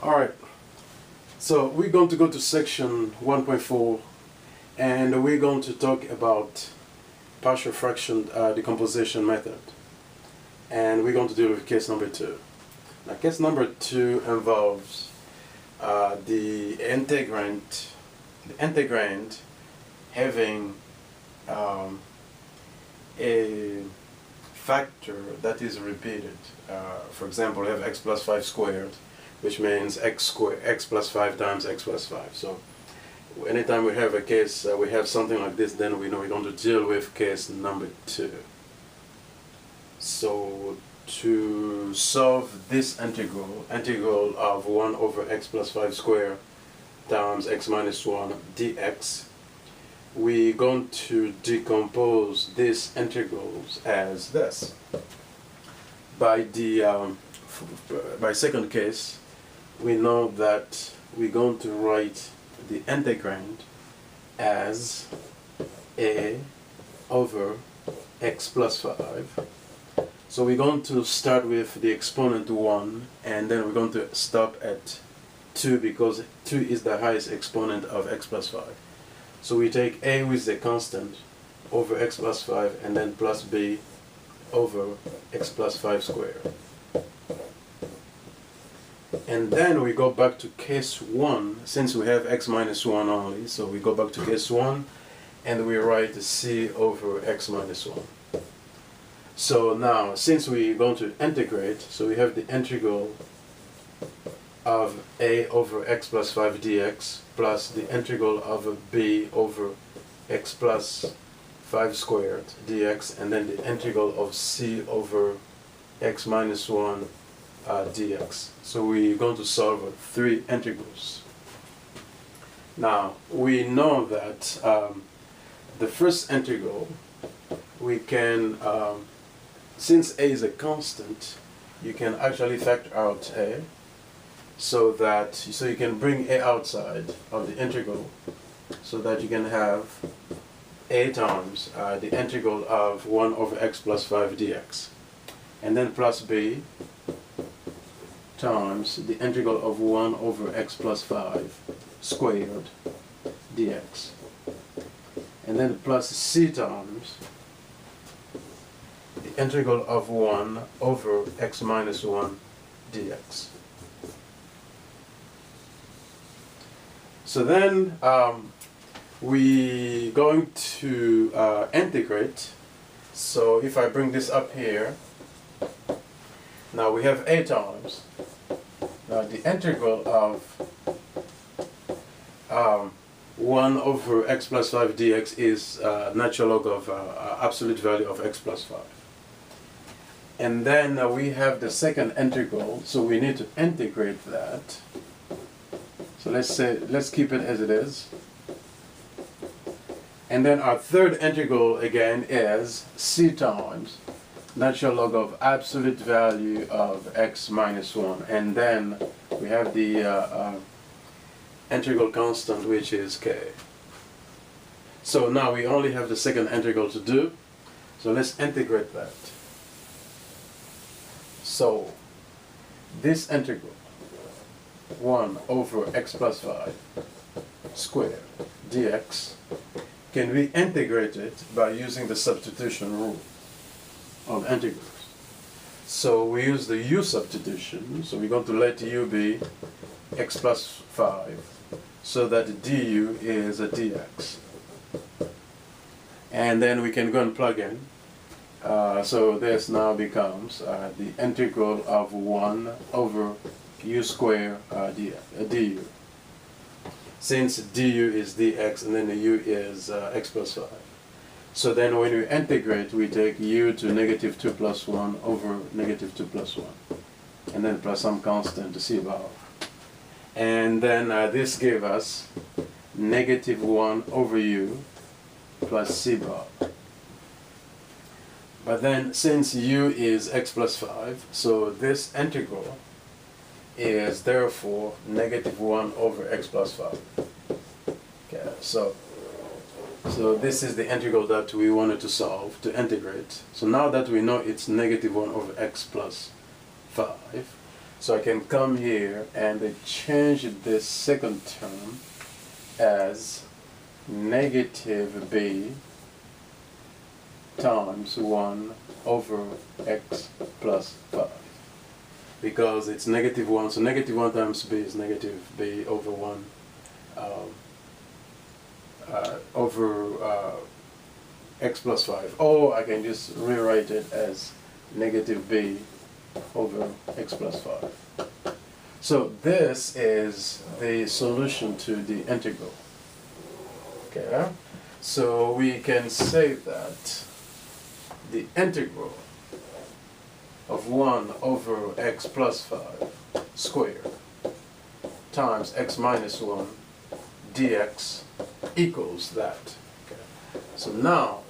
Alright, so we're going to go to section 1.4 and we're going to talk about partial fraction decomposition method. And we're going to deal with case number 2. Now case number 2 involves the integrand having a factor that is repeated. For example, we have x plus 5 squared, which means x plus 5 times x plus 5. So anytime we have a case, we have something like this, then we know we're going to deal with case number 2. So to solve this integral of 1 over x plus 5 squared times x minus 1 dx, we're going to decompose these integrals as this. By second case, we know that we're going to write the integrand as a over x plus 5. So we're going to start with the exponent 1, and then we're going to stop at 2 because 2 is the highest exponent of x plus 5. So we take a with the constant over x plus 5 and then plus b over x plus 5 squared. And then we go back to case 1, since we have x minus 1 only, so we go back to case 1 and we write c over x minus 1. So now, since we're going to integrate, so we have the integral of a over x plus 5 dx plus the integral of b over x plus 5 squared dx, and then the integral of c over x minus 1 dx. So we're going to solve 3 integrals. Now, we know that the first integral, we can, since a is a constant, you can actually factor out a, so you can bring a outside of the integral, so that you can have a times the integral of 1 over x plus 5 dx, and then plus b times the integral of 1 over x plus 5 squared dx, and then plus c times the integral of 1 over x minus 1 dx. So then we're going to integrate. So if I bring this up here, now we have a times. Now the integral of 1 over x plus 5 dx is natural log of absolute value of x plus 5. And then we have the second integral, so we need to integrate that. So let's keep it as it is. And then our third integral again is c times natural log of absolute value of x minus 1. And then we have the integral constant, which is k. So now we only have the second integral to do. So let's integrate that. So this integral, 1 over x plus 5 squared dx, can be integrated by using the substitution rule of integrals. So we use the u substitution, so we're going to let u be x plus 5, so that du is a dx. And then we can go and plug in. So this now becomes the integral of 1 over u squared du. Since du is dx and then the u is x plus 5. So then when we integrate, we take u to negative 2 plus 1 over negative 2 plus 1. And then plus some constant to c bar. And then this gave us negative 1 over u plus c bar. But then since u is x plus 5, so this integral is therefore negative 1 over x plus 5. Okay, so this is the integral that we wanted to solve, to integrate. So now that we know it's negative 1 over x plus 5, So I can come here and change this second term as negative b times 1 over x plus 5. Because it's negative 1, so negative 1 times b is negative b over 1 over x plus 5. Or I can just rewrite it as negative b over x plus 5. So this is the solution to the integral. Okay, so we can say that the integral of 1 over x plus 5 squared times x minus 1 dx equals that. Okay. So now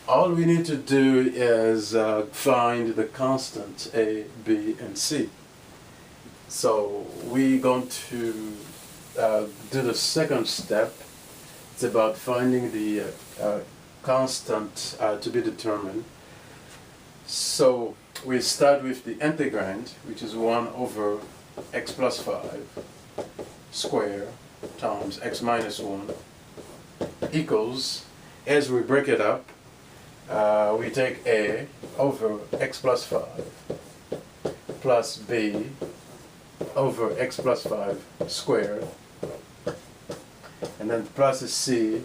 all we need to do is find the constant a, b, and c. So we're going to do the second step. It's about finding the constant to be determined. So we start with the integrand, which is 1 over x plus 5 squared times x minus 1 equals, as we break it up, we take a over x plus 5 plus b over x plus 5 squared, and then plus c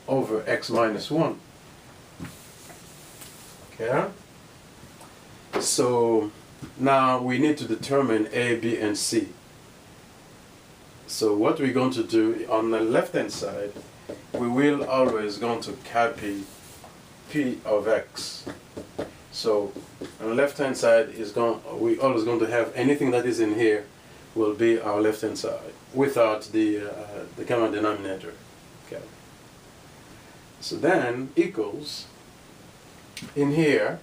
over x minus 1. Okay? So now we need to determine a, b, and c. So what we're going to do on the left hand side, we will always going to copy p of x. So on the left hand side is we always going to have anything that is in here will be our left hand side without the common denominator. Okay. So then equals, in here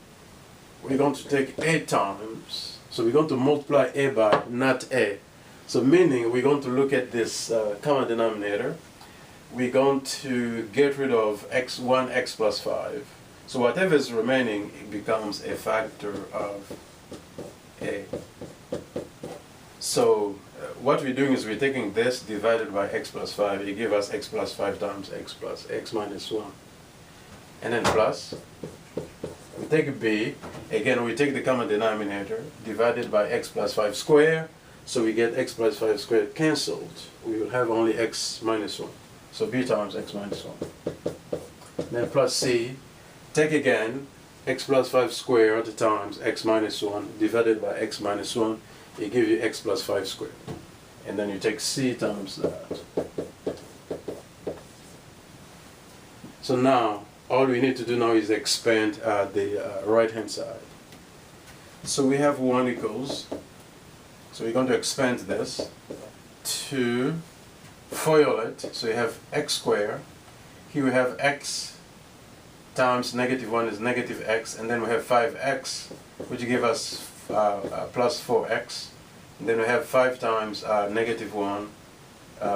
we're going to take a times, so we're going to multiply a by not a. So meaning we're going to look at this common denominator. We're going to get rid of x1, x plus 5. So whatever is remaining, it becomes a factor of a. So what we're doing is we're taking this divided by x plus 5. It gives us x plus 5 times x plus x minus 1. And then plus. We take b. Again, we take the common denominator divided by x plus 5 squared. So we get x plus 5 squared cancelled. We will have only x minus 1. So b times x minus 1. Then plus c. Take again x plus 5 squared times x minus 1 divided by x minus 1. It gives you x plus 5 squared. And then you take c times that. So now, all we need to do now is expand the right hand side. So we have 1 equals, so we're going to expand this to FOIL it. So you have x squared. Here we have x times negative 1 is negative x, and then we have 5x, which give us plus 4x. And then we have 5 times negative 1,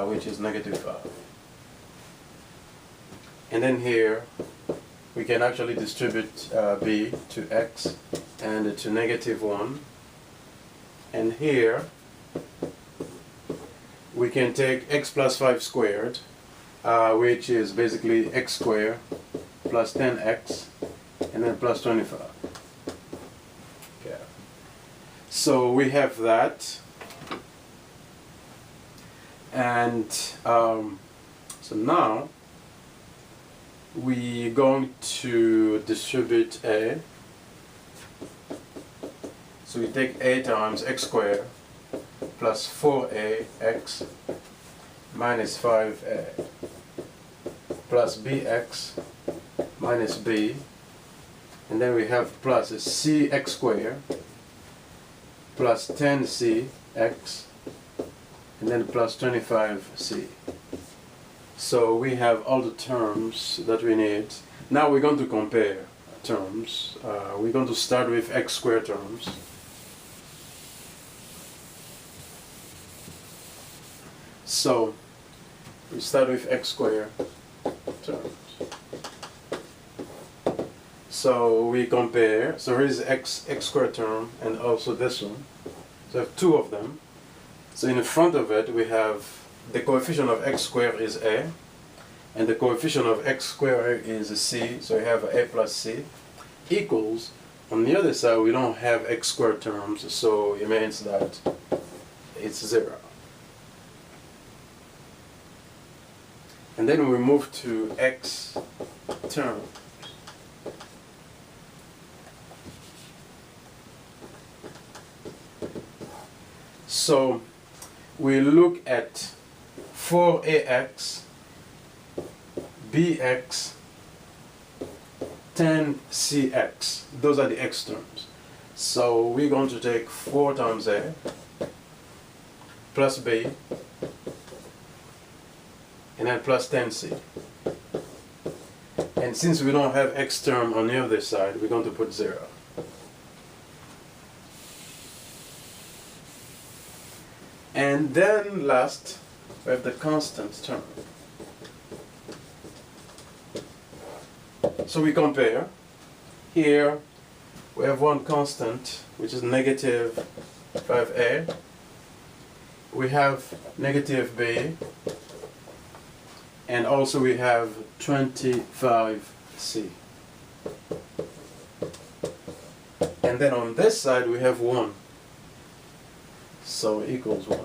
which is negative 5. And then here, we can actually distribute b to x and to negative 1. And here, we can take x plus 5 squared, which is basically x squared plus 10x, and then plus 25. Okay. So we have that. And so now, we're going to distribute a. So we take a times x squared plus 4ax minus 5a plus bx minus b, and then we have plus cx squared plus 10cx, and then plus 25c. So we have all the terms that we need. Now we're going to compare terms. We're going to start with x squared terms. So we start with x squared terms. So we compare. So here is x squared term and also this one. So I have two of them. So in the front of it, we have the coefficient of x squared is a, and the coefficient of x squared is c, so we have a plus c, equals, on the other side we don't have x squared terms, so it means that it's 0. And then we move to x term. So we look at 4ax, bx, 10cx. Those are the x terms. So we're going to take 4 times a plus b and then plus 10c. And since we don't have x term on the other side, we're going to put 0. And then last, we have the constant term. So we compare. Here we have one constant, which is negative 5a. We have negative b. And also we have 25c. And then on this side we have 1. So equals 1.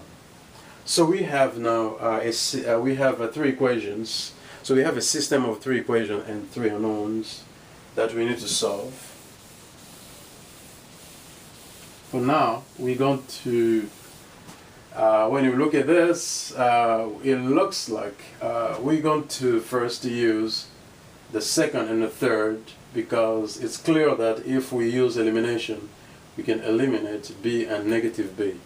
So we have now we have 3 equations. So we have a system of 3 equations and 3 unknowns that we need to solve. For now, we're going to, when you look at this, it looks like we're going to first use the second and the third, because it's clear that if we use elimination, we can eliminate b and negative b.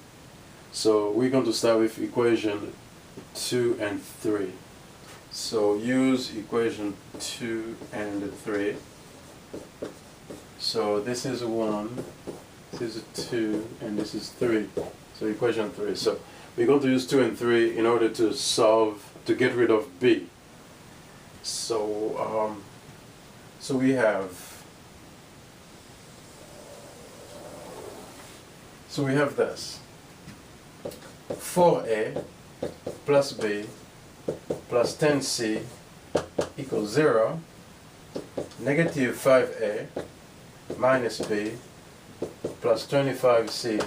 So we're going to start with equation 2 and 3. So use equation 2 and 3. So this is 1, this is 2, and this is 3. So equation 3. So we're going to use 2 and 3 in order to solve, to get rid of b. So so we have this. 4a plus b plus 10c equals 0, negative 5a minus b plus 25c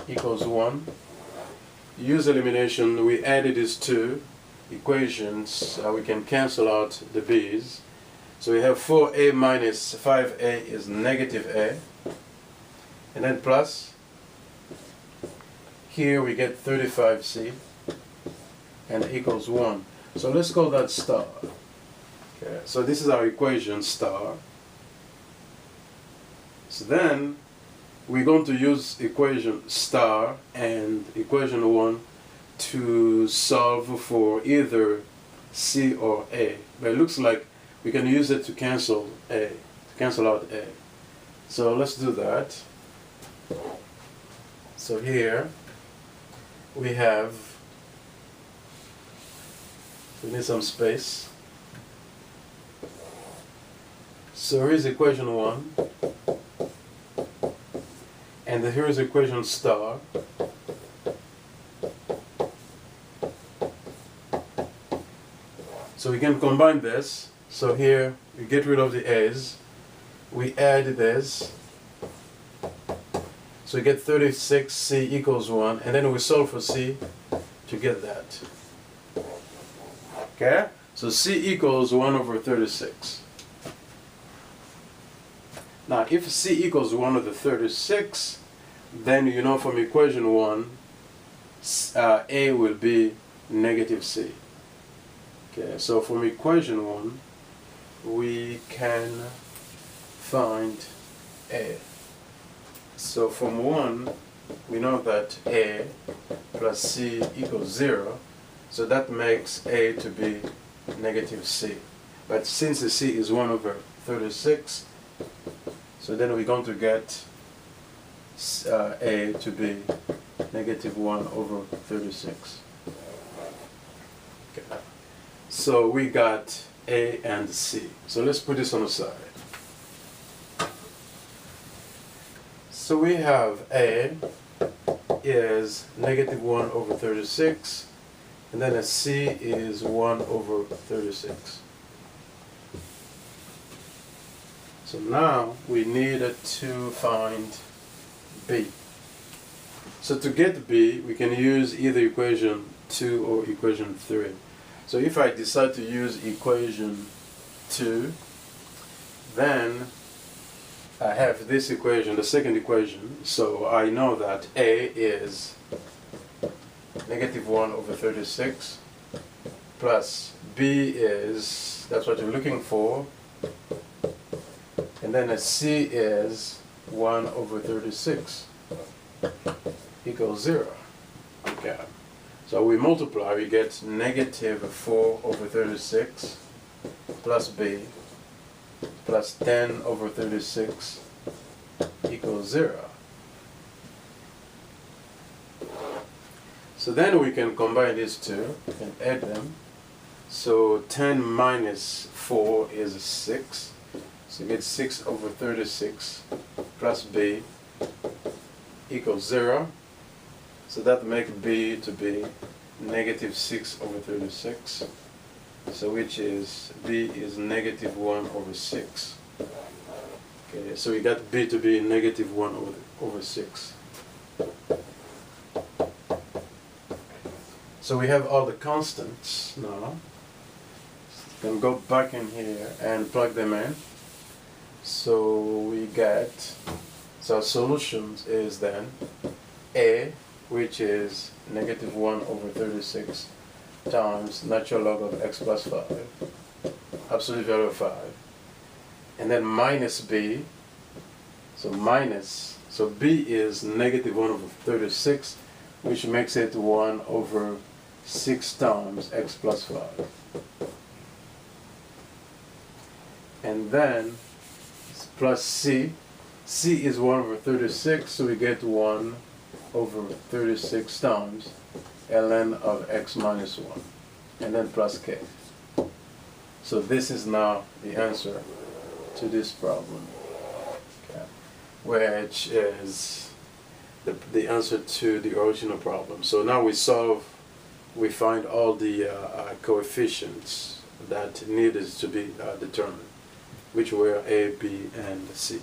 equals 1. Use elimination, we added these two equations, we can cancel out the b's. So we have 4a minus 5a is negative a, and then plus, here we get 35c, and equals 1. So let's call that star. Okay, so this is our equation star. So then we're going to use equation star and equation 1 to solve for either c or a. But it looks like we can use it to cancel a, to cancel out a. So let's do that. So here we have, we need some space. So here's equation 1, and here's equation star. So we can combine this. So here we get rid of the a's, we add this. So we get 36c equals 1, and then we solve for c to get that. Okay? So c equals 1 over 36. Now, if c equals 1 over 36, then you know from equation 1, a will be negative c. Okay, so from equation 1, we can find a. So from 1, we know that a plus c equals 0, so that makes a to be negative c. But since the c is 1 over 36, so then we're going to get a to be negative 1 over 36. Okay. So we got a and c. So let's put this on the side. So we have a is negative 1 over 36, and then a c is 1 over 36. So now we needed to find b. So to get b, we can use either equation 2 or equation 3. So if I decide to use equation 2, then I have this equation, the second equation, so I know that a is negative 1 over 36 plus b is, that's what you're looking for, and then a c is 1 over 36 equals 0. Okay. So we multiply, we get negative 4 over 36 plus b plus 10 over 36 equals 0. So then we can combine these two and add them. So 10 minus 4 is 6. So you get 6 over 36 plus b equals 0. So that makes b to be negative 6 over 36. So which is b is negative 1 over 6. Okay, so we got b to be negative 1 over 6. So we have all the constants now. We can go back in here and plug them in. So we get, so our solutions is then a, which is negative 1 over 36 times natural log of x plus 5, absolute value of 5, and then minus b, so minus, so b is negative 1 over 36, which makes it 1 over 6 times x plus 5. And then plus c, c is 1 over 36, so we get 1 over 36 times ln of x minus 1, and then plus k. So this is now the answer to this problem, okay, which is the answer to the original problem. So now we find all the coefficients that needed to be determined, which were a, b, and c.